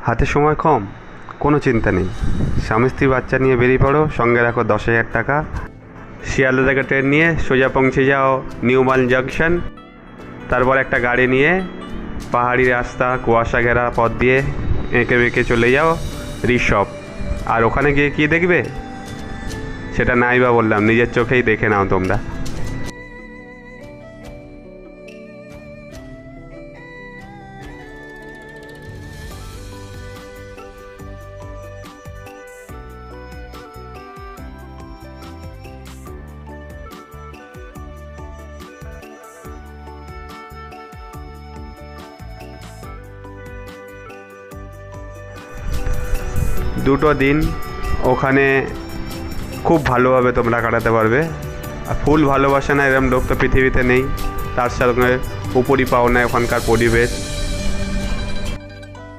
হাতে সময় কম, কোনো চিন্তা নেই। স্বামী স্ত্রী বাচ্চা নিয়ে বেরিয়ে পড়ো, সঙ্গে রাখো 10,000 টাকা। শিয়ালদা থেকে ট্রেন নিয়ে সোজা পৌঁছে যাও নিউ মাল জাংশন। তারপর একটা গাড়ি নিয়ে পাহাড়ি রাস্তা, কুয়াশা ঘেরা পথ দিয়ে এঁকে বেঁকে চলে যাও ঋষভ। আর ওখানে গিয়ে কী দেখবে সেটা নাই বা বললাম, নিজের চোখেই দেখে নাও তোমরা। দুটো দিন ওখানে খুব ভালোভাবে তোমরা কাটাতে পারবে। আর ফুল ভালোবাসা না এরম লোক তো পৃথিবীতে নেই। তার সঙ্গে উপরি পাওনা ওখানকার পরিবেশ,